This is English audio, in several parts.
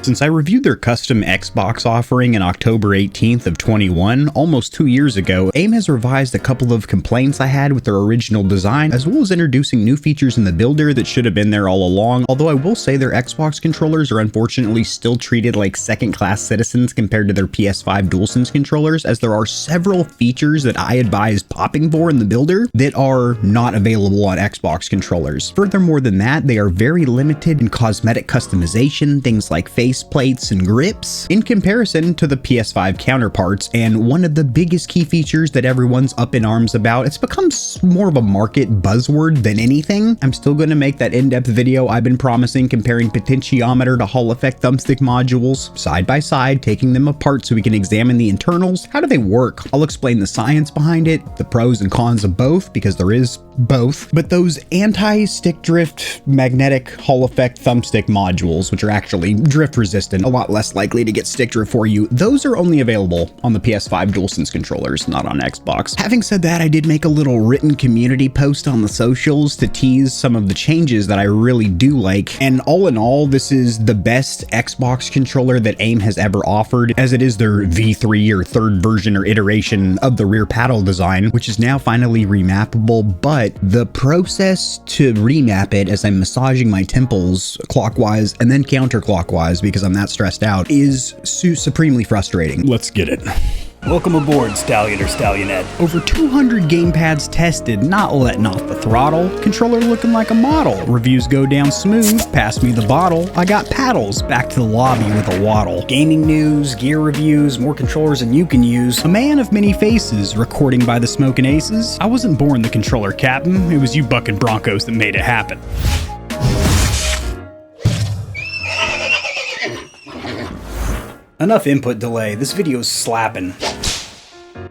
Since I reviewed their custom Xbox offering in October 18th of 21, almost 2 years ago, AIM has revised a couple of complaints I had with their original design, as well as introducing new features in the builder that should have been there all along, although I will say their Xbox controllers are unfortunately still treated like second-class citizens compared to their PS5 DualSense controllers, as there are several features that I advise popping for in the builder that are not available on Xbox controllers. Furthermore than that, they are very limited in cosmetic customization, things like face plates and grips, in comparison to the PS5 counterparts. And one of the biggest key features that everyone's up in arms about, it's become more of a market buzzword than anything. I'm still going to make that in-depth video I've been promising, comparing potentiometer to Hall effect thumbstick modules side by side, taking them apart so we can examine the internals. How do they work? I'll explain the science behind it, the pros and cons of both, because there is both. But those anti-stick drift magnetic Hall effect thumbstick modules, which are actually drift resistant, a lot less likely to get stick drift for you, those are only available on the PS5 DualSense controllers, not on Xbox. Having said that, I did make a little written community post on the socials to tease some of the changes that I really do like, and all in all, this is the best Xbox controller that AIM has ever offered, as it is their V3 or third version or iteration of the rear paddle design, which is now finally remappable. But the process to remap it, as I'm massaging my temples clockwise and then counterclockwise because I'm that stressed out, is supremely frustrating. Let's get it. Welcome aboard, Stallion or Stallionette. Over 200 gamepads tested, not letting off the throttle. Controller looking like a model. Reviews go down smooth. Pass me the bottle. I got paddles. Back to the lobby with a waddle. Gaming news, gear reviews, more controllers than you can use. A man of many faces, recording by the Smokin' Aces. I wasn't born the controller captain. It was you bucking Broncos that made it happen. Enough input delay, this video's slapping.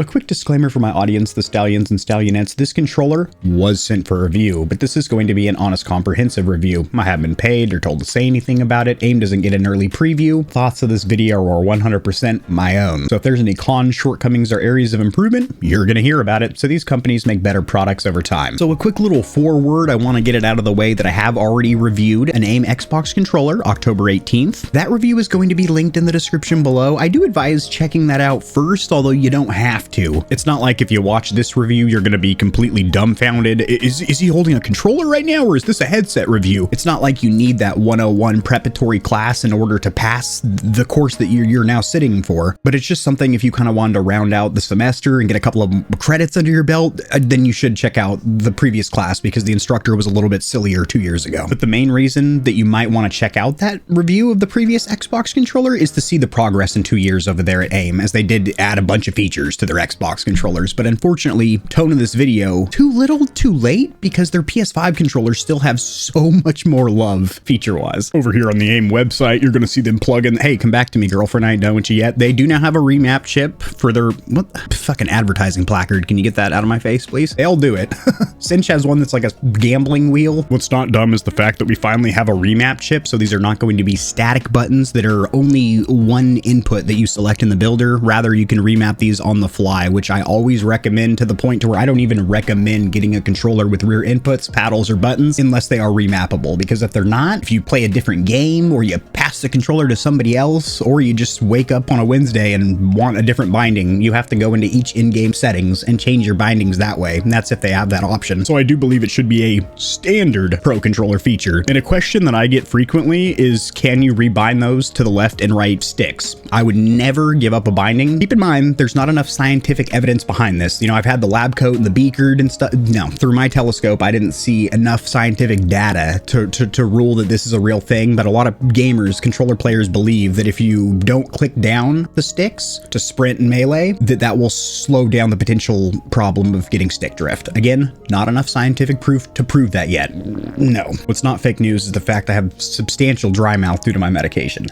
A quick disclaimer for my audience, the Stallions and Stallionettes: this controller was sent for review, but this is going to be an honest, comprehensive review. I haven't been paid or told to say anything about it. AIM doesn't get an early preview. Thoughts of this video are 100% my own. So if there's any cons, shortcomings, or areas of improvement, you're gonna hear about it. So these companies make better products over time. So a quick little foreword, I wanna get it out of the way that I have already reviewed an AIM Xbox controller, October 18th. That review is going to be linked in the description below. I do advise checking that out first, although you don't have to. It's not like if you watch this review, you're going to be completely dumbfounded. Is he holding a controller right now, or is this a headset review? It's not like you need that 101 preparatory class in order to pass the course that you're now sitting for, but it's just something if you kind of wanted to round out the semester and get a couple of credits under your belt, then you should check out the previous class because the instructor was a little bit sillier 2 years ago. But the main reason that you might want to check out that review of the previous Xbox controller is to see the progress in 2 years over there at AIM, as they did add a bunch of features to their Xbox controllers. But unfortunately, tone of this video, too little too late, because their PS5 controllers still have so much more love feature wise. Over here on the AIM website, you're going to see them plug in, hey, come back to me, girlfriend, I ain't done with you yet. They do now have a remap chip for their, what fucking advertising placard, can you get that out of my face please? They all do it. Cinch has one that's like a gambling wheel. What's not dumb is the fact that we finally have a remap chip, so these are not going to be static buttons that are only one input that you select in the builder. Rather, you can remap these on the fly, which I always recommend, to the point to where I don't even recommend getting a controller with rear inputs, paddles, or buttons unless they are remappable, because if they're not, if you play a different game or you pass the controller to somebody else, or you just wake up on a Wednesday and want a different binding, you have to go into each in-game settings and change your bindings that way, and that's if they have that option. So I do believe it should be a standard Pro controller feature. And a question that I get frequently is, can you rebind those to the left and right sticks? I would never give up a binding. Keep in mind, there's not enough scientific evidence behind this. You know, I've had the lab coat and the beakered and stuff. No, through my telescope, I didn't see enough scientific data to rule that this is a real thing. But a lot of gamers, controller players, believe that if you don't click down the sticks to sprint and melee, that will slow down the potential problem of getting stick drift. Again, not enough scientific proof to prove that yet. No. What's not fake news is the fact I have substantial dry mouth due to my medication.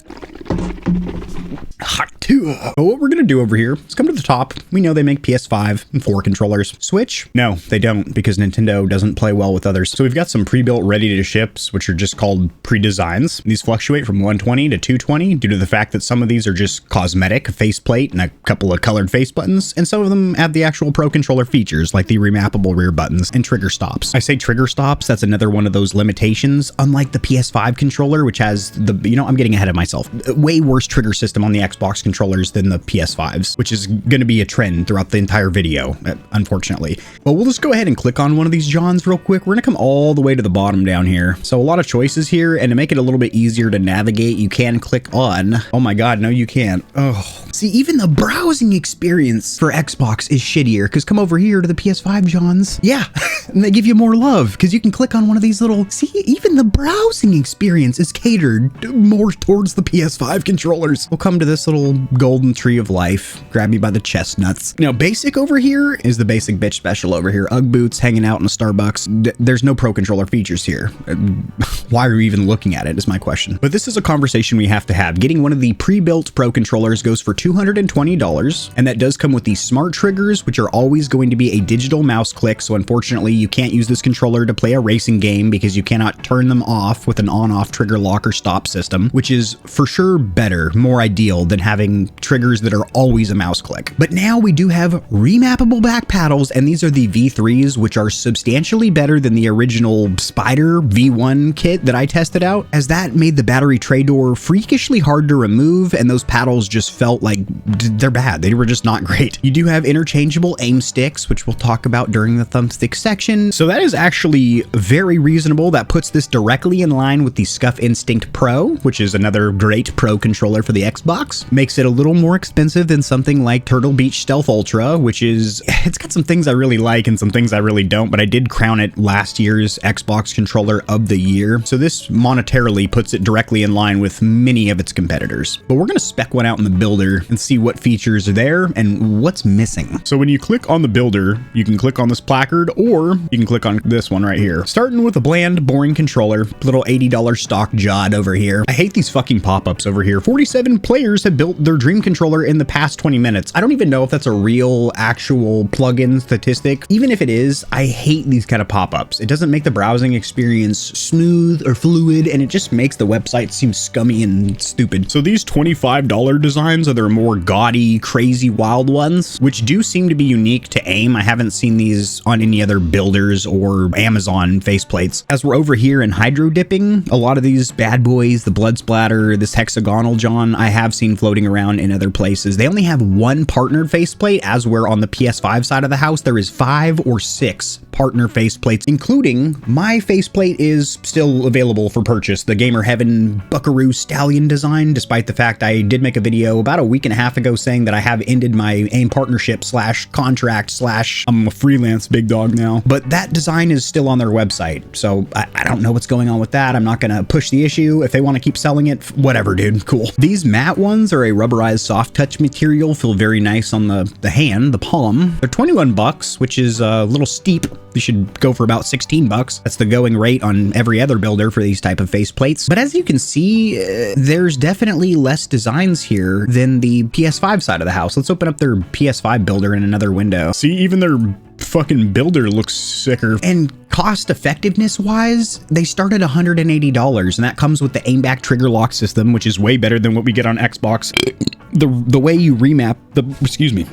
Hot. But what we're gonna do over here is come to the top. We know they make PS5 and 4 controllers. Switch? No, they don't, because Nintendo doesn't play well with others. So we've got some pre-built ready to ships, which are just called pre-designs. These fluctuate from 120 to 220 due to the fact that some of these are just cosmetic, a faceplate and a couple of colored face buttons, and some of them add the actual Pro Controller features like the remappable rear buttons and trigger stops. I say trigger stops, that's another one of those limitations. Unlike the PS5 controller, which has the, I'm getting ahead of myself, way worse trigger system on the Xbox controllers than the PS5s, which is going to be a trend throughout the entire video, unfortunately. But we'll just go ahead and click on one of these Johns real quick. We're going to come all the way to the bottom down here. So a lot of choices here, and to make it a little bit easier to navigate, you can click on, oh my God, no, you can't. Oh, see, even the browsing experience for Xbox is shittier, because come over here to the PS5 Johns. Yeah, and they give you more love because you can click on one of these little, see, even the browsing experience is catered more towards the PS5 controllers. We'll come to this little golden tree of life. Grab me by the chestnuts. Now, basic over here is the basic bitch special over here. Ugg boots, hanging out in a Starbucks. There's no Pro Controller features here. Why are you even looking at it is my question. But this is a conversation we have to have. Getting one of the pre-built Pro Controllers goes for $220, and that does come with these smart triggers, which are always going to be a digital mouse click. So unfortunately, you can't use this controller to play a racing game because you cannot turn them off with an on-off trigger lock or stop system, which is for sure better, more ideal than having triggers that are always a mouse click. But now we do have remappable back paddles, and these are the V3s, which are substantially better than the original Spider V1 kit that I tested out, as that made the battery tray door freakishly hard to remove, and those paddles just felt like they're bad. They were just not great. You do have interchangeable aim sticks, which we'll talk about during the thumbstick section. So that is actually very reasonable. That puts this directly in line with the Scuff Instinct Pro, which is another great Pro controller for the Xbox. Makes it a little more expensive than something like Turtle Beach Stealth Ultra, which is, it's got some things I really like and some things I really don't, but I did crown it last year's Xbox controller of the year. So this monetarily puts it directly in line with many of its competitors. But we're going to spec one out in the builder and see what features are there and what's missing. So when you click on the builder, you can click on this placard, or you can click on this one right here. Starting with a bland, boring controller, little $80 stock jod over here. I hate these fucking pop-ups over here. 47 players have built their dream controller in the past 20 minutes. I don't even know if that's a real, actual plug-in statistic. Even if it is, I hate these kind of pop-ups. It doesn't make the browsing experience smooth or fluid, and it just makes the website seem scummy and stupid. So these $25 designs are their more gaudy, crazy, wild ones, which do seem to be unique to AIM. I haven't seen these on any other builders or Amazon faceplates. As we're over here in hydro dipping, a lot of these bad boys, the blood splatter, this hexagonal John, I have seen floating around in other places. They only have one partnered faceplate, as where on the PS5 side of the house, there is 5 or 6 partner faceplates, including my faceplate is still available for purchase, the GamerHeaven Buckaroo Stallion design, despite the fact I did make a video about a week and a half ago saying that I have ended my AIM partnership slash contract slash I'm a freelance big dog now. But that design is still on their website, so I don't know what's going on with that. I'm not gonna push the issue. If they want to keep selling it, whatever, dude, cool. These matte ones are a rubberized soft touch material, feel very nice on the hand, the palm. They're 21 bucks, which is a little steep. You should go for about 16 bucks. That's the going rate on every other builder for these type of faceplates. But as you can see, there's definitely less designs here than the PS5 side of the house. Let's open up their PS5 builder in another window. See, even their fucking builder looks sicker. And cost effectiveness wise, they start at $180, and that comes with the aim back trigger lock system, which is way better than what we get on Xbox. The way you remap the, excuse me,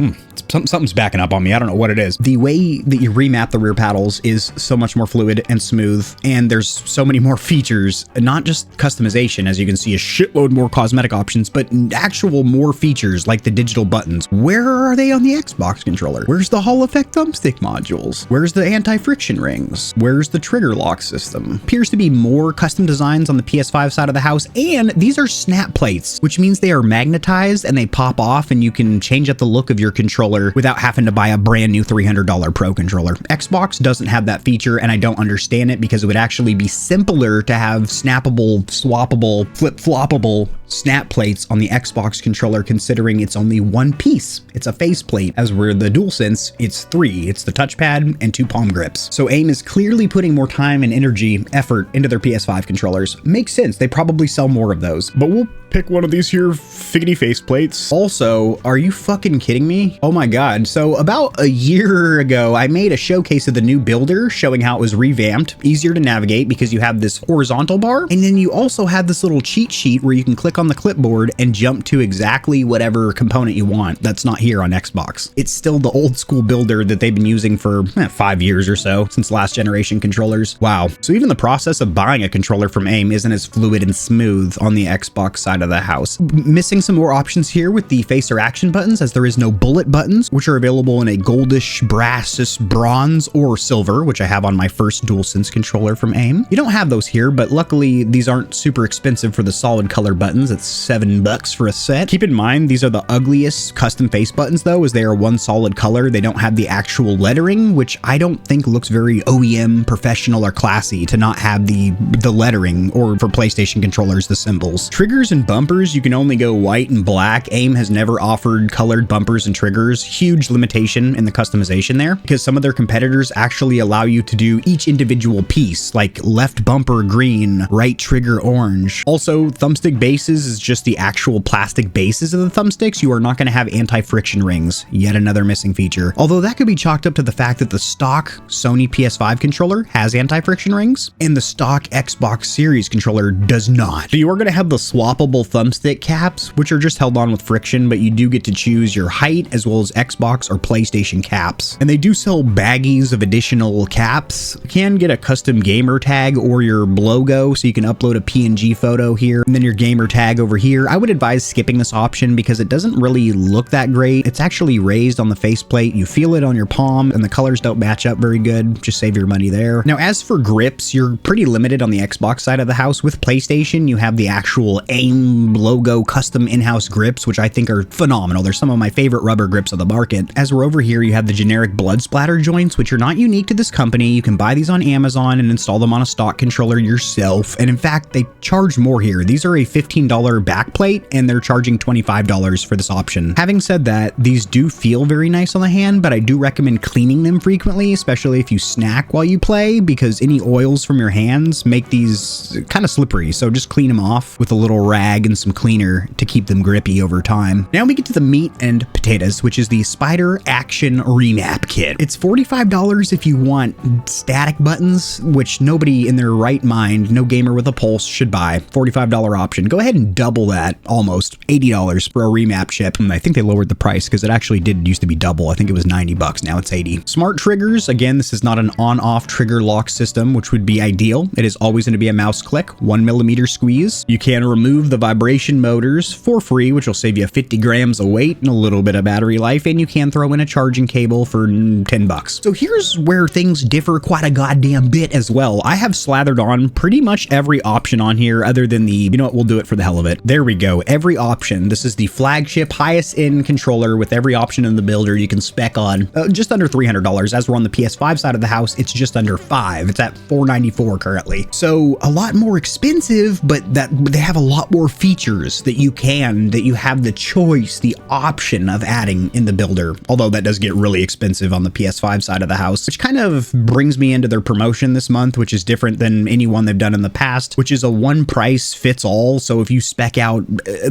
something's backing up on me. I don't know what it is. The way that you remap the rear paddles is so much more fluid and smooth, and there's so many more features, not just customization, as you can see, a shitload more cosmetic options, but actual more features like the digital buttons. Where are they on the Xbox controller? Where's the Hall Effect thumbstick modules? Where's the anti-friction rings? Where's the trigger lock system? Appears to be more custom designs on the PS5 side of the house, and these are snap plates, which means they are magnetized and they pop off, and you can change up the look of your controller without having to buy a brand new $300 Pro controller. Xbox doesn't have that feature, and I don't understand it because it would actually be simpler to have snappable, swappable, flip-floppable snap plates on the Xbox controller, considering it's only one piece. It's a faceplate, as where the DualSense, it's 3. It's the touchpad and 2 palm grips. So AIM is clearly putting more time and energy, effort into their PS5 controllers. Makes sense. They probably sell more of those. But we'll pick one of these here figgity faceplates. Also, are you fucking kidding me? Oh my god. So about a year ago, I made a showcase of the new builder showing how it was revamped, easier to navigate because you have this horizontal bar, and then you also have this little cheat sheet where you can click on the clipboard and jump to exactly whatever component you want that's not here on Xbox. It's still the old school builder that they've been using for 5 years or so, since last generation controllers. Wow. So even the process of buying a controller from AIM isn't as fluid and smooth on the Xbox side of the house. Missing some more options here with the face or action buttons, as there is no bullet buttons, which are available in a goldish, brassis, bronze, or silver, which I have on my first DualSense controller from AIM. You don't have those here, but luckily these aren't super expensive for the solid color buttons. It's $7 for a set. Keep in mind, these are the ugliest custom face buttons though, as they are one solid color. They don't have the actual lettering, which I don't think looks very OEM, professional, or classy to not have the lettering, or for PlayStation controllers, the symbols. Triggers and bumpers, you can only go white and black. AIM has never offered colored bumpers and triggers. Huge limitation in the customization there, because some of their competitors actually allow you to do each individual piece, like left bumper green, right trigger orange. Also, thumbstick bases is just the actual plastic bases of the thumbsticks. You are not going to have anti-friction rings, yet another missing feature. Although that could be chalked up to the fact that the stock Sony PS5 controller has anti-friction rings, and the stock Xbox Series controller does not. So you are going to have the swappable thumbstick caps, which are just held on with friction, but you do get to choose your height as well as Xbox or PlayStation caps. And they do sell baggies of additional caps. You can get a custom gamer tag or your logo, so you can upload a PNG photo here, and then your gamer tag over here. I would advise skipping this option because it doesn't really look that great. It's actually raised on the faceplate. You feel it on your palm, and the colors don't match up very good. Just save your money there. Now, as for grips, you're pretty limited on the Xbox side of the house. With PlayStation, you have the actual AIM logo custom in-house grips, which I think are phenomenal. They're some of my favorite rubber grips of the market. As we're over here, you have the generic blood splatter joints, which are not unique to this company. You can buy these on Amazon and install them on a stock controller yourself. And in fact, they charge more here. These are a $15 backplate, and they're charging $25 for this option. Having said that, these do feel very nice on the hand, but I do recommend cleaning them frequently, especially if you snack while you play, because any oils from your hands make these kind of slippery. So just clean them off with a little rag and some cleaner to keep them grippy over time. Now we get to the meat and potatoes, which is the Spider Action Remap Kit. It's $45 if you want static buttons, which nobody in their right mind, no gamer with a pulse, should buy. $45 option. Go ahead and double that, almost $80 for a remap chip. And I think they lowered the price because it actually did used to be double. I think it was $90. Now it's $80. Smart triggers. Again, this is not an on-off trigger lock system, which would be ideal. It is always going to be a mouse click, 1mm squeeze. You can remove the vibration motors for free, which will save you 50 grams of weight and a little bit of battery life, and you can throw in a charging cable for $10. So here's where things differ quite a goddamn bit as well. I have slathered on pretty much every option on here other than the, you know what, we'll do it for the hell of it. There we go. Every option. This is the flagship highest end controller with every option in the builder you can spec on. Just under $300. As we're on the PS5 side of the house, it's just under $5. It's at $494 currently. So a lot more expensive, but that they have a lot more features that you have the choice, the option of adding in the builder. Although that does get really expensive on the PS5 side of the house, which kind of brings me into their promotion this month, which is different than any one they've done in the past, which is a one price fits all. So if you spec out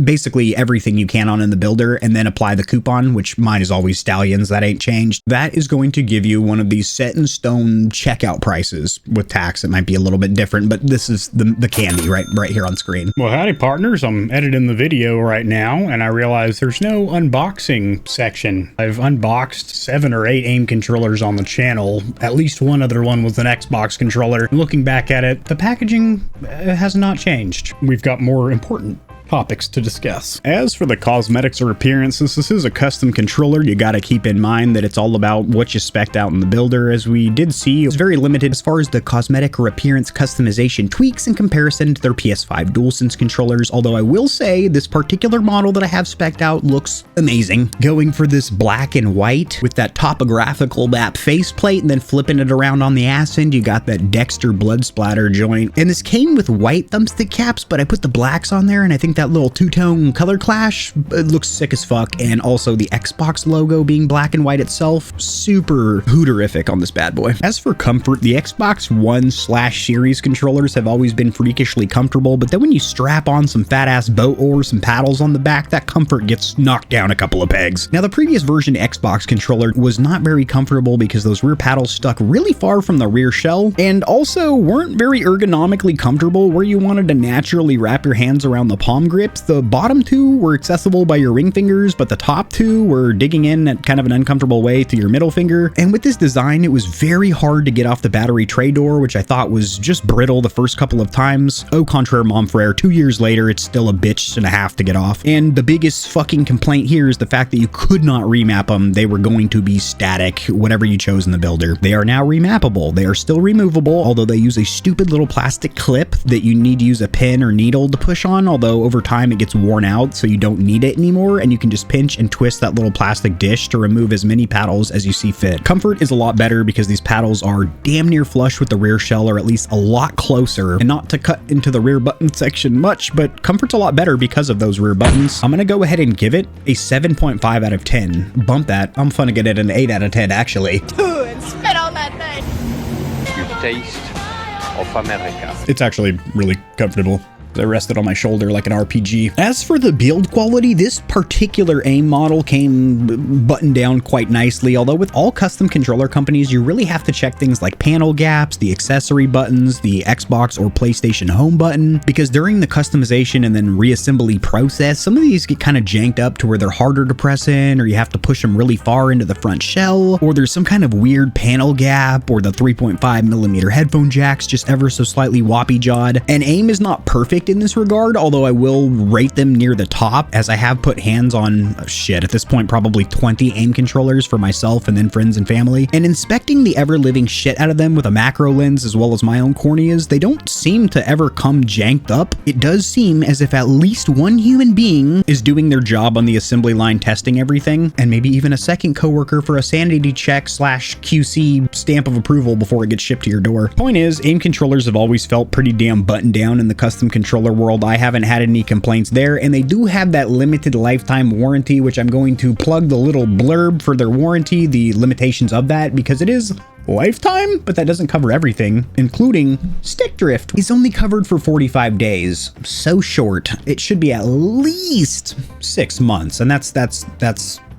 basically everything you can on in the builder and then apply the coupon, which mine is always Stallions, that ain't changed, that is going to give you one of these set in stone checkout prices. With tax, it might be a little bit different, but this is the candy right here on screen. Well, howdy partners, I'm editing the video right now and I realize there's no unboxing section. I've unboxed 7 or 8 AIM controllers on the channel. At least one other one was an Xbox controller. Looking back at it, the packaging has not changed. We've got more important topics to discuss. As for the cosmetics or appearances, this is a custom controller. You got to keep in mind that it's all about what you spec'd out in the builder. As we did see, it's very limited as far as the cosmetic or appearance customization tweaks in comparison to their PS5 DualSense controllers, although I will say this particular model that I have spec'd out looks amazing. Going for this black and white with that topographical map faceplate and then flipping it around on the ass end, you got that Dexter blood splatter joint. And this came with white thumbstick caps, but I put the blacks on there and I think that little two-tone color clash. It looks sick as fuck. And also the Xbox logo being black and white itself, super hooterific on this bad boy. As for comfort, the Xbox One/Series controllers have always been freakishly comfortable, but then when you strap on some fat-ass boat oars, some paddles on the back, that comfort gets knocked down a couple of pegs. Now, the previous version Xbox controller was not very comfortable because those rear paddles stuck really far from the rear shell and also weren't very ergonomically comfortable where you wanted to naturally wrap your hands around the palm grips. The bottom two were accessible by your ring fingers, but the top two were digging in at kind of an uncomfortable way to your middle finger. And with this design, it was very hard to get off the battery tray door, which I thought was just brittle the first couple of times. Au contraire, mon frere, 2 years later, it's still a bitch and a half to get off. And the biggest fucking complaint here is the fact that you could not remap them. They were going to be static, whatever you chose in the builder. They are now remappable. They are still removable, although they use a stupid little plastic clip that you need to use a pin or needle to push on, although over time it gets worn out, so you don't need it anymore, and you can just pinch and twist that little plastic dish to remove as many paddles as you see fit. Comfort is a lot better because these paddles are damn near flush with the rear shell, or at least a lot closer. And not to cut into the rear button section much, but comfort's a lot better because of those rear buttons. I'm gonna go ahead and give it a 7.5 out of 10. Bump that. I'm gonna get it an 8 out of 10 actually. And spit on that thing. You taste of America. It's actually really comfortable. I rested on my shoulder like an RPG. As for the build quality, this particular AIM model came buttoned down quite nicely, although with all custom controller companies, you really have to check things like panel gaps, the accessory buttons, the Xbox or PlayStation home button, because during the customization and then reassembly process, some of these get kind of janked up to where they're harder to press in, or you have to push them really far into the front shell, or there's some kind of weird panel gap, or the 3.5mm headphone jack's just ever so slightly woppy jawed. And AIM is not perfect in this regard, although I will rate them near the top, as I have put hands on at this point probably 20 AIM controllers for myself and then friends and family, and inspecting the ever-living shit out of them with a macro lens as well as my own corneas, they don't seem to ever come janked up. It does seem as if at least one human being is doing their job on the assembly line testing everything, and maybe even a second coworker for a sanity check / QC stamp of approval before it gets shipped to your door. Point is, AIM controllers have always felt pretty damn buttoned down in the custom controller world. I haven't had any complaints there, and they do have that limited lifetime warranty, which I'm going to plug the little blurb for their warranty, the limitations of that, because it is lifetime, but that doesn't cover everything, including stick drift. It's only covered for 45 days. So short. It should be at least 6 months, and that's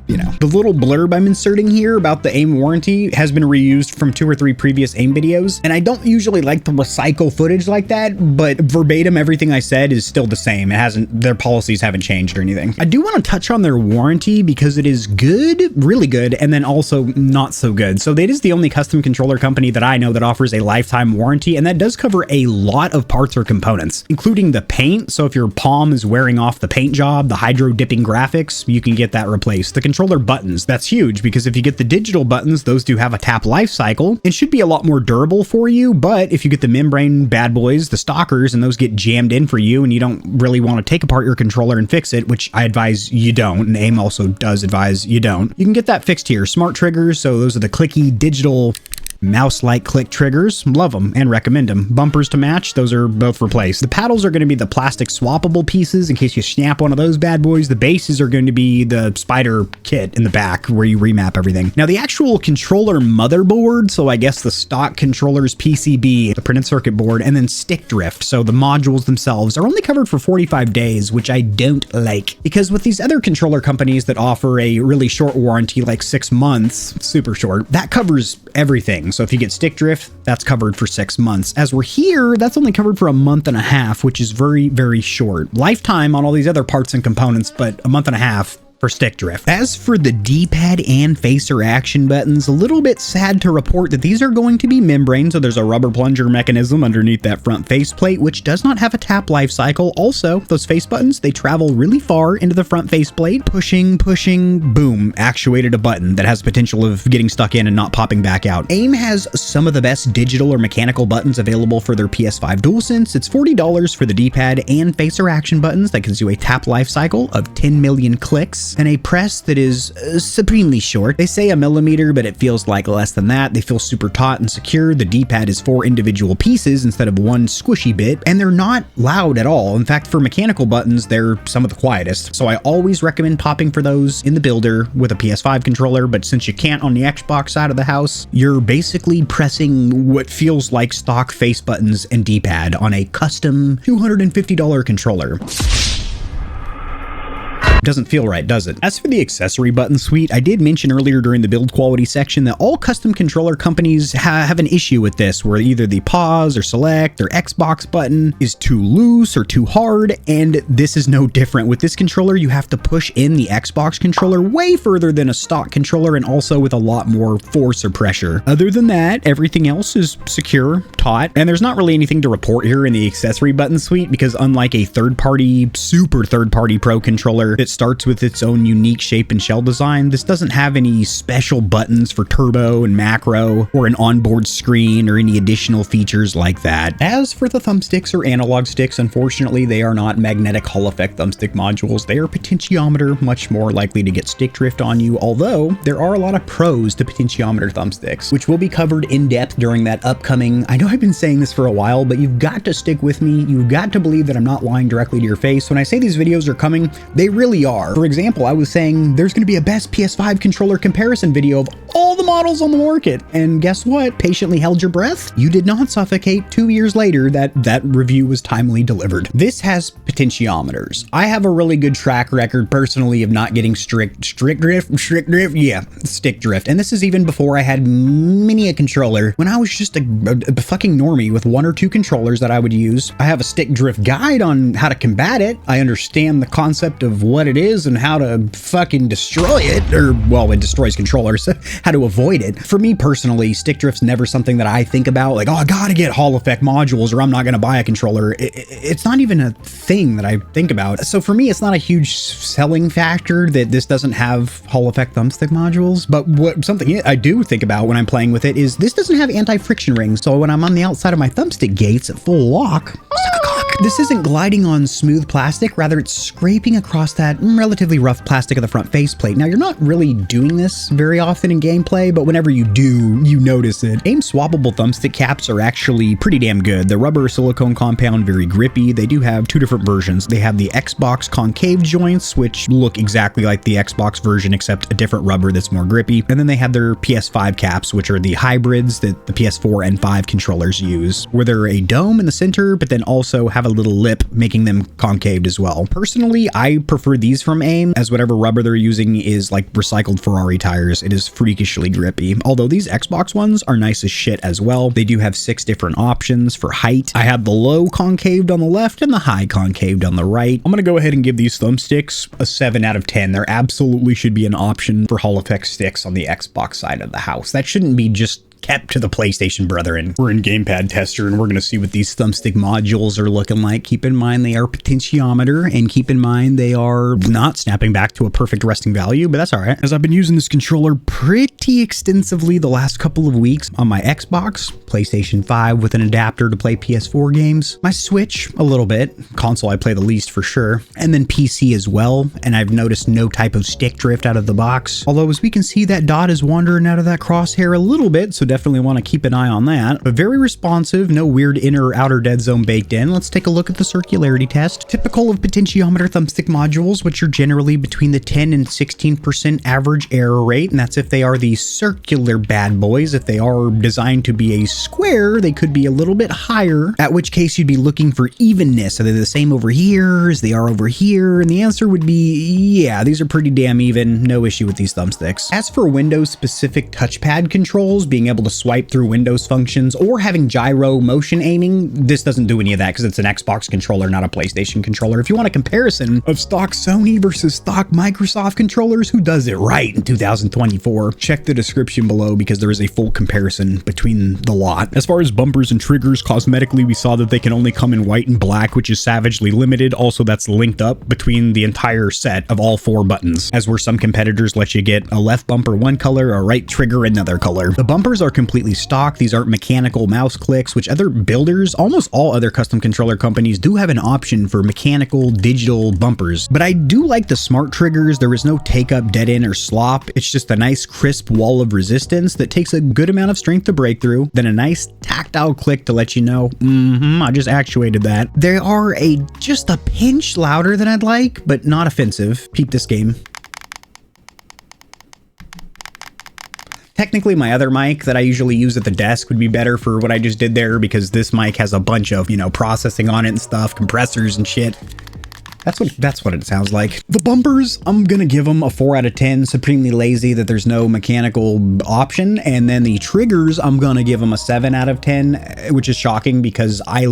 you know. The little blurb I'm inserting here about the AIM warranty has been reused from 2 or 3 previous AIM videos, and I don't usually like to recycle footage like that, but verbatim everything I said is still the same. Their policies haven't changed or anything. I do want to touch on their warranty because it is good, really good, and then also not so good. So it is the only custom controller company that I know that offers a lifetime warranty, and that does cover a lot of parts or components, including the paint. So if your palm is wearing off the paint job, the hydro dipping graphics, you can get that replaced. The controller buttons, that's huge, because if you get the digital buttons, those do have a tap life cycle and should be a lot more durable for you. But if you get the membrane bad boys, the stalkers, and those get jammed in for you and you don't really want to take apart your controller and fix it, which I advise you don't, and AIM also does advise you don't, you can get that fixed here. Smart triggers, so those are the clicky digital mouse-like click triggers. Love them and recommend them. Bumpers to match, those are both replaced. The paddles are going to be the plastic swappable pieces in case you snap one of those bad boys. The bases are going to be the spider kit in the back where you remap everything. Now the actual controller motherboard, so I guess the stock controller's PCB, the printed circuit board, and then stick drift, so the modules themselves, are only covered for 45 days, which I don't like, because with these other controller companies that offer a really short warranty, like 6 months, super short, that covers everything. So if you get stick drift, that's covered for 6 months. As we're here, that's only covered for a month and a half, which is very, very short. Lifetime on all these other parts and components, but a month and a half for stick drift. As for the D-pad and facer action buttons, a little bit sad to report that these are going to be membrane, so there's a rubber plunger mechanism underneath that front faceplate, which does not have a tap life cycle. Also, those face buttons, they travel really far into the front faceplate. Pushing, boom, actuated a button that has potential of getting stuck in and not popping back out. AIM has some of the best digital or mechanical buttons available for their PS5 DualSense. It's $40 for the D-pad and facer action buttons that gives you a tap life cycle of 10 million clicks. press, and a press that is supremely short. They say a millimeter, but it feels like less than that. They feel super taut and secure. The D-pad is 4 individual pieces instead of one squishy bit, and they're not loud at all. In fact, for mechanical buttons, they're some of the quietest. So I always recommend popping for those in the builder with a PS5 controller, but since you can't on the Xbox side of the house, you're basically pressing what feels like stock face buttons and D-pad on a custom $250 controller. Doesn't feel right, does it? As for the accessory button suite, I did mention earlier during the build quality section that all custom controller companies have an issue with this, where either the pause or select or Xbox button is too loose or too hard, and this is no different. With this controller, you have to push in the Xbox controller way further than a stock controller, and also with a lot more force or pressure. Other than that, everything else is secure, taut, and there's not really anything to report here in the accessory button suite, because unlike a third-party, super third-party Pro controller that starts with its own unique shape and shell design, this doesn't have any special buttons for turbo and macro or an onboard screen or any additional features like that. As for the thumbsticks or analog sticks, unfortunately, they are not magnetic Hall effect thumbstick modules. They are potentiometer, much more likely to get stick drift on you, although there are a lot of pros to potentiometer thumbsticks, which will be covered in depth during that upcoming, I know I've been saying this for a while, but you've got to stick with me. You've got to believe that I'm not lying directly to your face. When I say these videos are coming, they really are. For example, I was saying there's going to be a best PS5 controller comparison video of all the models on the market. And guess what? Patiently held your breath. You did not suffocate. 2 years later, that review was timely delivered. This has potentiometers. I have a really good track record personally of not getting stick drift. Yeah, stick drift. And this is even before I had many a controller. When I was just a fucking normie with 1 or 2 controllers that I would use, I have a stick drift guide on how to combat it. I understand the concept of what it is and how to fucking destroy it, or well, it destroys controllers, how to avoid it. For me personally, stick drift's never something that I think about, like, oh, I gotta get Hall effect modules or I'm not gonna buy a controller. It's not even a thing that I think about. So for me, it's not a huge selling factor that this doesn't have Hall effect thumbstick modules, but something I do think about when I'm playing with it is this doesn't have anti-friction rings, so when I'm on the outside of my thumbstick gates at full lock, this isn't gliding on smooth plastic, rather it's scraping across that relatively rough plastic of the front faceplate. Now, you're not really doing this very often in gameplay, but whenever you do, you notice it. AIM swappable thumbstick caps are actually pretty damn good. The rubber silicone compound, very grippy. They do have 2 different versions. They have the Xbox concave joints, which look exactly like the Xbox version, except a different rubber that's more grippy. And then they have their PS5 caps, which are the hybrids that the PS4 and 5 controllers use, where they're a dome in the center, but then also have a little lip, making them concaved as well. Personally, I prefer these from AIM, as whatever rubber they're using is like recycled Ferrari tires. It is freakishly grippy. Although these Xbox ones are nice as shit as well. They do have 6 different options for height. I have the low concaved on the left and the high concaved on the right. I'm gonna go ahead and give these thumbsticks a 7 out of 10. There absolutely should be an option for Hall effect sticks on the Xbox side of the house. That shouldn't be just kept to the PlayStation brethren. We're in Gamepad Tester and we're going to see what these thumbstick modules are looking like. Keep in mind they are potentiometer, and keep in mind they are not snapping back to a perfect resting value, but that's all right, as I've been using this controller pretty extensively the last couple of weeks on my Xbox, PlayStation 5 with an adapter to play PS4 games, my Switch a little bit, console I play the least for sure, and then PC as well, and I've noticed no type of stick drift out of the box. Although as we can see, that dot is wandering out of that crosshair a little bit, so definitely want to keep an eye on that. But very responsive, no weird inner or outer dead zone baked in. Let's take a look at the circularity test. Typical of potentiometer thumbstick modules, which are generally between the 10 and 16% average error rate, and that's if they are the circular bad boys. If they are designed to be a square, they could be a little bit higher, at which case you'd be looking for evenness. Are they the same over here as they are over here? And the answer would be, yeah, these are pretty damn even. No issue with these thumbsticks. As for Windows specific touchpad controls, being able to swipe through Windows functions or having gyro motion aiming, this doesn't do any of that because it's an Xbox controller, not a PlayStation controller. If you want a comparison of stock Sony versus stock Microsoft controllers, who does it right in 2024, check the description below because there is a full comparison between the lot. As far as bumpers and triggers, cosmetically, we saw that they can only come in white and black, which is savagely limited. Also, that's linked up between the entire set of all 4 buttons, as where some competitors let you get a left bumper one color, a right trigger another color. The bumpers are are completely stock. These aren't mechanical mouse clicks, which other builders, almost all other custom controller companies, do have an option for mechanical digital bumpers. But I do like the smart triggers. There is no take up, dead end, or slop. It's just a nice crisp wall of resistance that takes a good amount of strength to break through, then a nice tactile click to let you know, I just actuated that. They are just a pinch louder than I'd like, but not offensive. Peep this game. Technically, my other mic that I usually use at the desk would be better for what I just did there, because this mic has a bunch of, processing on it and stuff, compressors and shit. That's what it sounds like. The bumpers, I'm gonna give them a 4 out of 10, supremely lazy that there's no mechanical option. And then the triggers, I'm gonna give them a 7 out of 10, which is shocking because I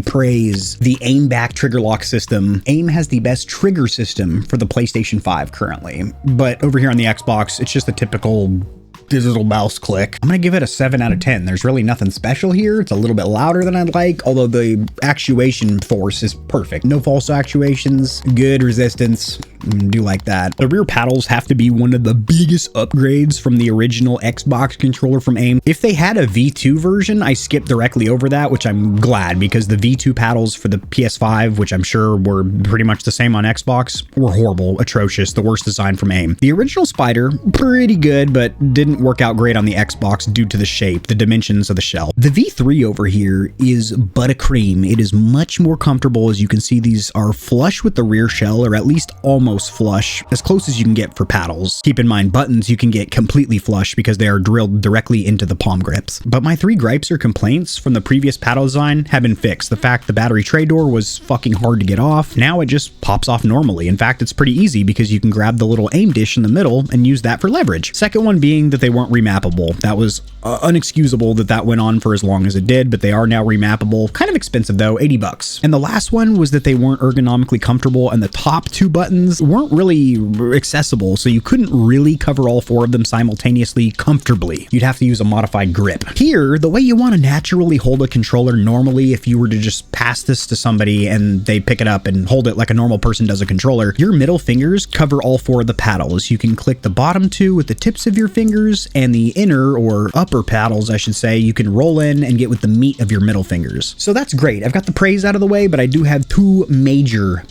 praise the aim back trigger lock system. AIM has the best trigger system for the PlayStation 5 currently, but over here on the Xbox, it's just a typical digital mouse click. I'm gonna give it a 7 out of 10. There's really nothing special here. It's a little bit louder than I'd like, although the actuation force is perfect. No false actuations, good resistance. Do like that. The rear paddles have to be one of the biggest upgrades from the original Xbox controller from AIM. If they had a V2 version, I skipped directly over that, which I'm glad, because the V2 paddles for the PS5, which I'm sure were pretty much the same on Xbox, were horrible, atrocious, the worst design from AIM. The original Spider, pretty good, but didn't work out great on the Xbox due to the shape, the dimensions of the shell. The V3 over here is buttercream. It is much more comfortable. As you can see, these are flush with the rear shell, or at least almost flush, as close as you can get for paddles. Keep in mind, buttons you can get completely flush because they are drilled directly into the palm grips. But my 3 gripes or complaints from the previous paddle design have been fixed. The fact the battery tray door was fucking hard to get off, now it just pops off normally. In fact, it's pretty easy because you can grab the little aim dish in the middle and use that for leverage. Second one being that they weren't remappable. That was unexcusable that went on for as long as it did, but they are now remappable. Kind of expensive though, 80 bucks. And the last one was that they weren't ergonomically comfortable, and the top 2 buttons weren't really accessible, so you couldn't really cover all 4 of them simultaneously comfortably. You'd have to use a modified grip. Here, the way you want to naturally hold a controller normally, if you were to just pass this to somebody and they pick it up and hold it like a normal person does a controller, your middle fingers cover all 4 of the paddles. You can click the bottom 2 with the tips of your fingers, and the inner or upper paddles, I should say, you can roll in and get with the meat of your middle fingers. So that's great. I've got the praise out of the way, but I do have 2 major,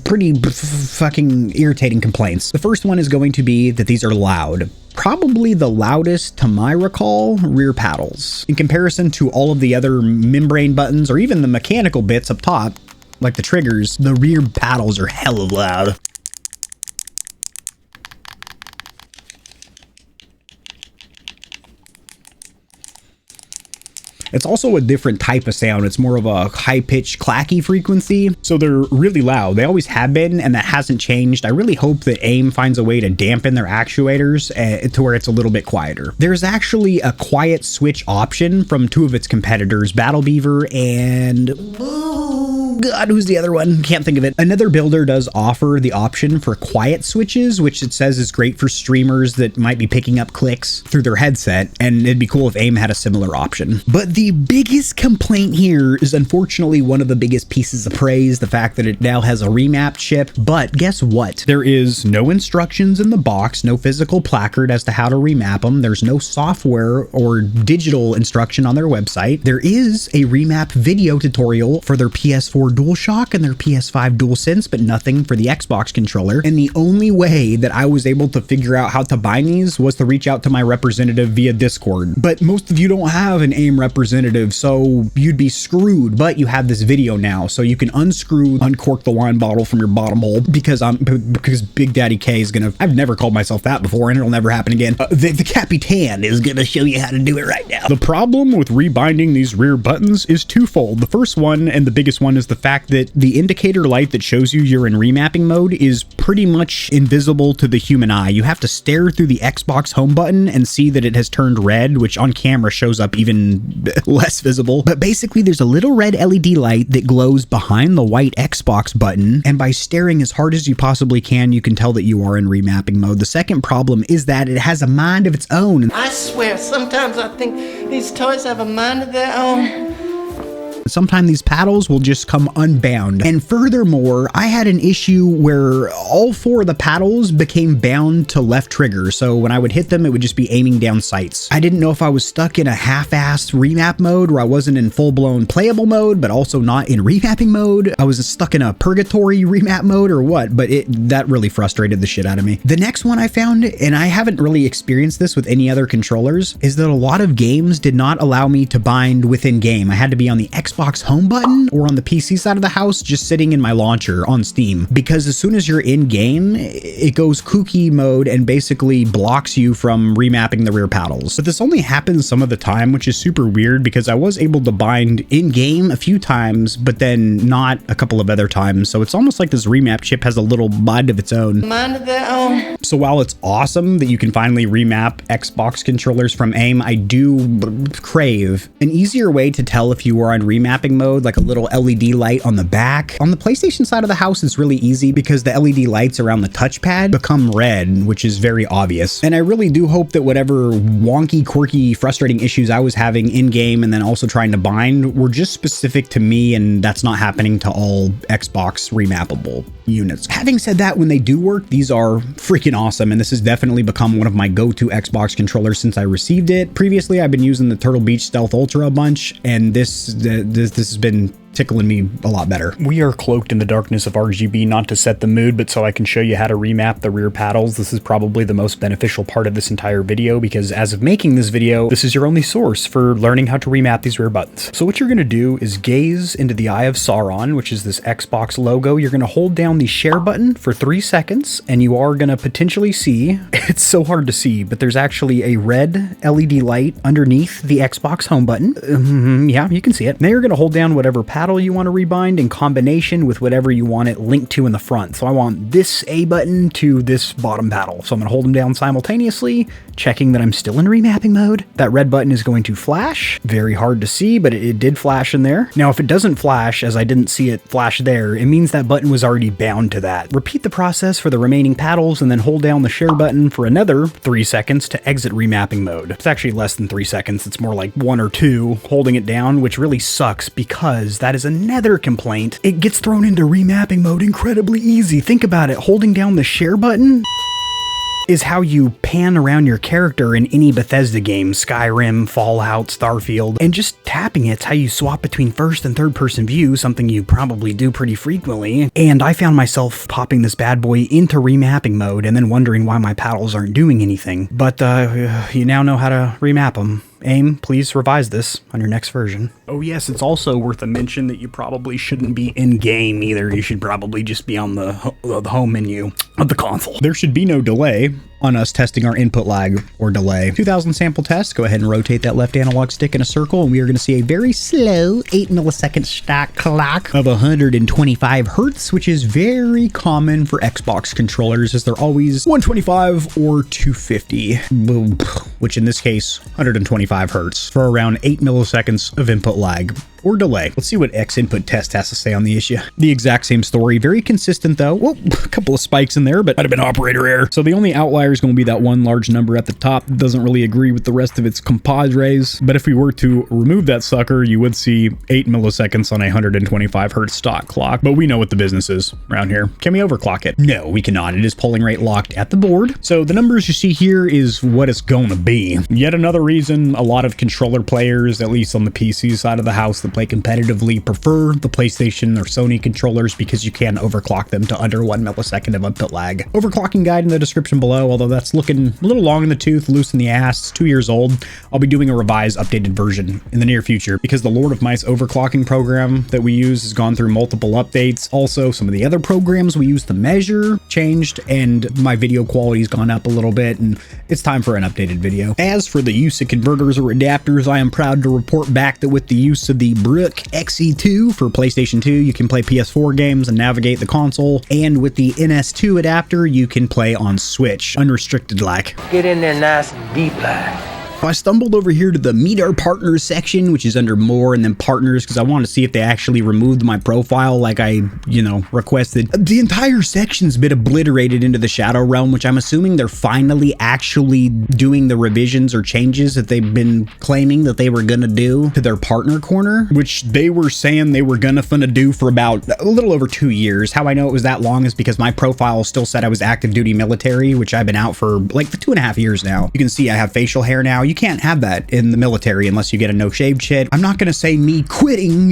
pretty fucking irritating complaints. The first one is going to be that these are loud. Probably the loudest, to my recall, rear paddles. In comparison to all of the other membrane buttons, or even the mechanical bits up top, like the triggers, the rear paddles are hella loud. It's also a different type of sound. It's more of a high-pitched, clacky frequency. So they're really loud. They always have been, and that hasn't changed. I really hope that AIM finds a way to dampen their actuators to where it's a little bit quieter. There's actually a quiet switch option from 2 of its competitors, Battle Beaver and... God, who's the other one? Can't think of it. Another builder does offer the option for quiet switches, which it says is great for streamers that might be picking up clicks through their headset, and it'd be cool if AIM had a similar option. But the biggest complaint here is unfortunately one of the biggest pieces of praise, the fact that it now has a remapped chip. But guess what? There is no instructions in the box, no physical placard as to how to remap them. There's no software or digital instruction on their website. There is a remap video tutorial for their PS4 DualShock and their PS5 DualSense, but nothing for the Xbox controller. And the only way that I was able to figure out how to bind these was to reach out to my representative via Discord. But most of you don't have an AIM representative, so you'd be screwed. But you have this video now, so you can uncork the wine bottle from your bottom hole, because Big Daddy K is gonna, I've never called myself that before, and it'll never happen again. The Capitan is gonna show you how to do it right now. The problem with rebinding these rear buttons is twofold. The first one, and the biggest one, is the fact that the indicator light that shows you you're in remapping mode is pretty much invisible to the human eye. You have to stare through the Xbox home button and see that it has turned red, which on camera shows up even less visible. But basically there's a little red LED light that glows behind the white Xbox button, and by staring as hard as you possibly can, you can tell that you are in remapping mode. The second problem is that it has a mind of its own. I swear, sometimes I think these toys have a mind of their own. Sometimes these paddles will just come unbound. And furthermore, I had an issue where all 4 of the paddles became bound to left trigger. So when I would hit them, it would just be aiming down sights. I didn't know if I was stuck in a half-assed remap mode where I wasn't in full-blown playable mode, but also not in remapping mode. I was stuck in a purgatory remap mode or what, but that really frustrated the shit out of me. The next one I found, and I haven't really experienced this with any other controllers, is that a lot of games did not allow me to bind within game. I had to be on the Xbox home button or on the PC side of the house, just sitting in my launcher on Steam, because as soon as you're in game, it goes kooky mode and basically blocks you from remapping the rear paddles. But this only happens some of the time, which is super weird because I was able to bind in game a few times, but then not a couple of other times. So it's almost like this remap chip has a little mind of its own. Mind of their own. So while it's awesome that you can finally remap Xbox controllers from AIM, I do crave an easier way to tell if you are on remapping mode, like a little LED light on the back. On the PlayStation side of the house, it's really easy because the LED lights around the touchpad become red, which is very obvious. And I really do hope that whatever wonky, quirky, frustrating issues I was having in game and then also trying to bind were just specific to me, and that's not happening to all Xbox remappable units. Having said that, when they do work, these are freaking awesome, and this has definitely become one of my go-to Xbox controllers since I received it. Previously, I've been using the Turtle Beach Stealth Ultra a bunch, and this has been tickling me a lot better. We are cloaked in the darkness of RGB not to set the mood, but so I can show you how to remap the rear paddles. This is probably the most beneficial part of this entire video because as of making this video, this is your only source for learning how to remap these rear buttons. So what you're going to do is gaze into the Eye of Sauron, which is this Xbox logo. You're going to hold down the share button for 3 seconds and you are going to potentially see, it's so hard to see, but there's actually a red LED light underneath the Xbox home button. Yeah, you can see it. Now you're going to hold down whatever paddle you want to rebind in combination with whatever you want it linked to in the front. So I want this A button to this bottom paddle. So I'm going to hold them down simultaneously, checking that I'm still in remapping mode. That red button is going to flash. Very hard to see, but it did flash in there. Now, if it doesn't flash, as I didn't see it flash there, it means that button was already bound to that. Repeat the process for the remaining paddles and then hold down the share button for another 3 seconds to exit remapping mode. It's actually less than 3 seconds. It's more like 1 or 2 holding it down, which really sucks because that is another complaint. It gets thrown into remapping mode incredibly easy. Think about it. Holding down the share button is how you pan around your character in any Bethesda game, Skyrim, Fallout, Starfield, and just tapping it's how you swap between first and third person view, something you probably do pretty frequently. And I found myself popping this bad boy into remapping mode and then wondering why my paddles aren't doing anything. But you now know how to remap them. AIM, please revise this on your next version. Oh yes, it's also worth a mention that you probably shouldn't be in-game either. You should probably just be on the home menu of the console. There should be no delay on us testing our input lag or delay. 2000 sample test, go ahead and rotate that left analog stick in a circle and we are going to see a very slow 8 millisecond stock clock of 125 hertz, which is very common for Xbox controllers as they're always 125 or 250, which in this case 125 hertz for around 8 milliseconds of input lag or delay. Let's see what X input test has to say on the issue. The exact same story, very consistent though. Well, a couple of spikes in there, but might have been operator error. So the only outlier is going to be that one large number at the top that doesn't really agree with the rest of its compadres. But if we were to remove that sucker, you would see 8 milliseconds on a 125 hertz stock clock. But we know what the business is around here. Can we overclock it? No, we cannot. It is polling rate locked at the board. So the numbers you see here is what it's going to be. Yet another reason a lot of controller players, at least on the PC side of the house, that play competitively prefer the PlayStation or Sony controllers because you can overclock them to under 1 millisecond of input lag. Overclocking guide in the description below, although that's looking a little long in the tooth, loose in the ass. It's 2 years old. I'll be doing a revised, updated version in the near future because the Lord of Mice overclocking program that we use has gone through multiple updates. Also, some of the other programs we use to measure changed and my video quality's gone up a little bit and it's time for an updated video. As for the use of converters or adapters, I am proud to report back that with the use of the Brook XE2 for PlayStation 2, you can play PS4 games and navigate the console, and with the NS2 adapter, you can play on Switch, unrestricted like. Get in there nice and deep like. I stumbled over here to the Meet Our Partners section, which is under More and then Partners, because I wanted to see if they actually removed my profile like I, requested. The entire section's been obliterated into the Shadow Realm, which I'm assuming they're finally actually doing the revisions or changes that they've been claiming that they were gonna do to their partner corner, which they were saying they were gonna do for about a little over 2 years. How I know it was that long is because my profile still said I was active duty military, which I've been out for like 2.5 years now. You can see I have facial hair now. You can't have that in the military unless you get a no shaved shit. I'm not gonna say me quitting,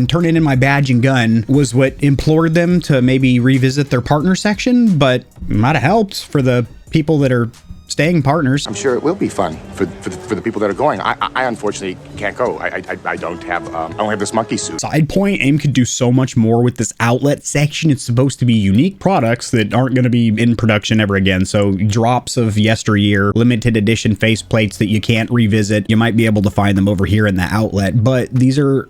turning in my badge and gun was what implored them to maybe revisit their partner section, but might have helped for the people that are staying partners. I'm sure it will be fun for the people that are going. I unfortunately can't go. I don't have this monkey suit. Side point, AIM could do so much more with this outlet section. It's supposed to be unique products that aren't going to be in production ever again. So drops of yesteryear, limited edition faceplates that you can't revisit. You might be able to find them over here in the outlet, but these are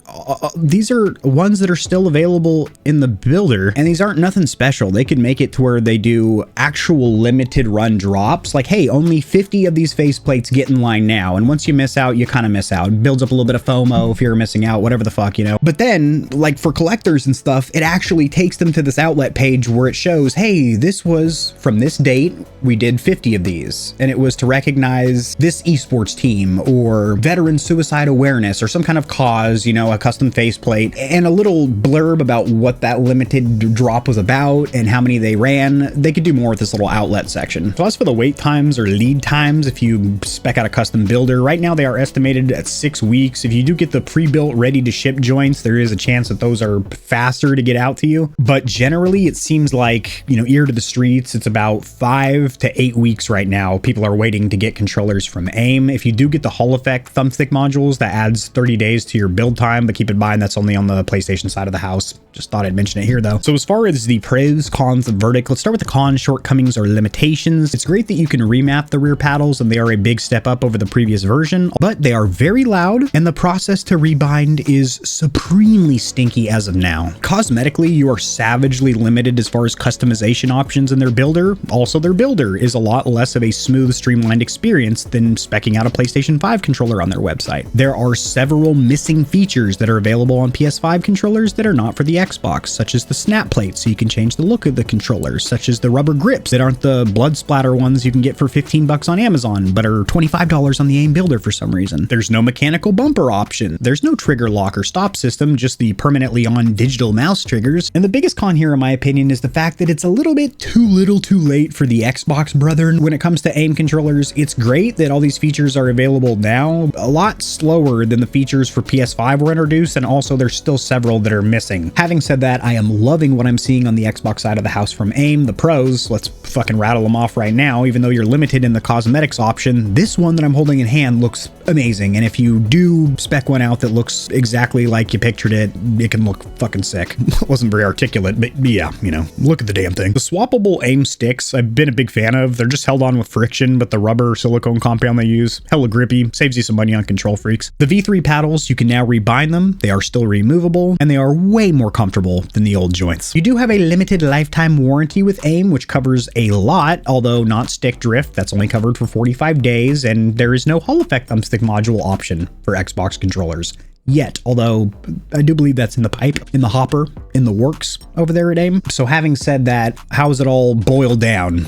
ones that are still available in the builder, and these aren't nothing special. They could make it to where they do actual limited run drops. Like, hey, only 50 of these faceplates get in line now, and once you miss out, you kind of miss out. It builds up a little bit of FOMO if you're missing out, whatever the fuck, But then, like for collectors and stuff, it actually takes them to this outlet page where it shows, hey, this was from this date, we did 50 of these, and it was to recognize this esports team or veteran suicide awareness or some kind of cause, a custom faceplate, and a little blurb about what that limited drop was about and how many they ran. They could do more with this little outlet section. So as for the wait times or lead times, if you spec out a custom builder, right now they are estimated at 6 weeks. If you do get the pre-built ready to ship joints, there is a chance that those are faster to get out to you, but generally it seems like, ear to the streets, it's about 5 to 8 weeks right now. People are waiting to get controllers from AIM. If you do get the Hall Effect thumbstick modules, that adds 30 days to your build time, but keep in mind that's only on the PlayStation side of the house. Just thought I'd mention it here though. So as far as the pros, cons, and verdict, let's start with the cons, shortcomings, or limitations. It's great that you can remap the rear paddles, and they are a big step up over the previous version, but they are very loud, and the process to rebind is supremely stinky as of now. Cosmetically, you are savagely limited as far as customization options in their builder. Also, their builder is a lot less of a smooth, streamlined experience than speccing out a PlayStation 5 controller on their website. There are several missing features that are available on PS5 controllers that are not for the Xbox, such as the snap plate, so you can change the look of the controller, such as the rubber grips that aren't the blood splatter ones you can get for $15 on Amazon, but are $25 on the AIM builder for some reason. There's no mechanical bumper option. There's no trigger lock or stop system, just the permanently on digital mouse triggers. And the biggest con here, in my opinion, is the fact that it's a little bit too little too late for the Xbox brethren. When it comes to AIM controllers, it's great that all these features are available now. A lot slower than the features for PS5 were introduced, and also there's still several that are missing. Having said that, I am loving what I'm seeing on the Xbox side of the house from AIM. The pros, let's fucking rattle them off right now. Even though you're limited in the cosmetics option, this one that I'm holding in hand looks amazing, and if you do spec one out that looks exactly like you pictured it, it can look fucking sick. It wasn't very articulate, but yeah, look at the damn thing. The swappable AIM sticks, I've been a big fan of. They're just held on with friction, but the rubber silicone compound they use, hella grippy, saves you some money on KontrolFreeks. The V3 paddles, you can now rebind them. They are still removable, and they are way more comfortable than the old joints. You do have a limited lifetime warranty with AIM, which covers a lot, although not stick drift. That's only covered for 45 days, and there is no Hall Effect thumbstick module option for Xbox controllers yet, although I do believe that's in the pipe, in the hopper, in the works over there at AIM. So having said that, how is it all boiled down?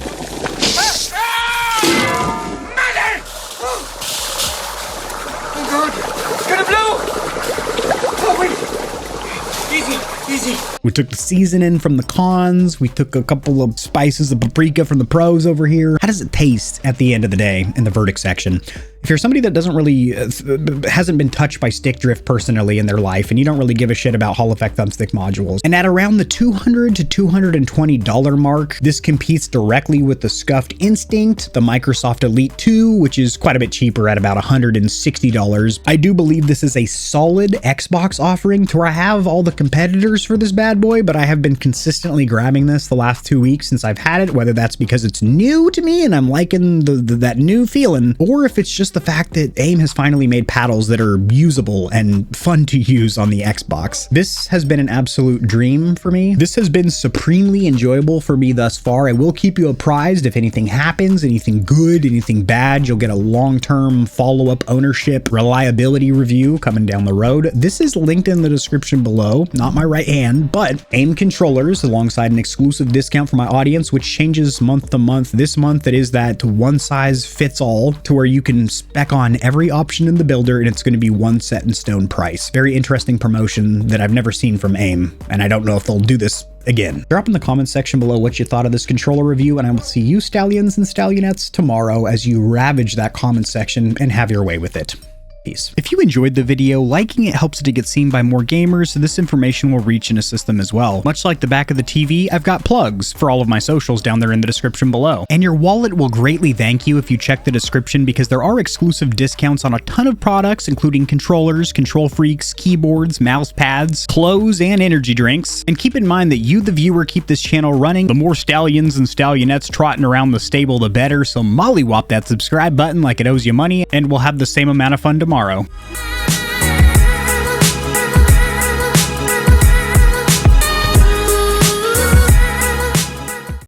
We took the seasoning from the cons. We took a couple of spices of paprika from the pros over here. How does it taste at the end of the day in the verdict section? If you're somebody that doesn't really, hasn't been touched by stick drift personally in their life, and you don't really give a shit about Hall Effect thumbstick modules, and at around the $200 to $220 mark, this competes directly with the scuffed Instinct, the Microsoft Elite 2, which is quite a bit cheaper at about $160. I do believe this is a solid Xbox offering to where I have all the competitors for this bad boy, but I have been consistently grabbing this the last 2 weeks since I've had it, whether that's because it's new to me and I'm liking that new feeling, or if it's just the fact that AIM has finally made paddles that are usable and fun to use on the Xbox. This has been an absolute dream for me. This has been supremely enjoyable for me thus far. I will keep you apprised if anything happens, anything good, anything bad. You'll get a long-term follow-up ownership reliability review coming down the road. This is linked in the description below, not my right hand, but AIM controllers alongside an exclusive discount for my audience, which changes month to month. This month it is that one size fits all, to where you can spec on every option in the builder and it's going to be one set in stone price. Very interesting promotion that I've never seen from AIM, and I don't know if they'll do this again. Drop in the comments section below what you thought of this controller review, and I will see you stallions and stallionettes tomorrow as you ravage that comment section and have your way with it. Peace. If you enjoyed the video, liking it helps it to get seen by more gamers, so this information will reach and assist them as well. Much like the back of the TV, I've got plugs for all of my socials down there in the description below. And your wallet will greatly thank you if you check the description, because there are exclusive discounts on a ton of products, including controllers, KontrolFreeks, keyboards, mouse pads, clothes, and energy drinks. And keep in mind that you, the viewer, keep this channel running. The more stallions and stallionettes trotting around the stable, the better, so mollywop that subscribe button like it owes you money, and we'll have the same amount of fun tomorrow.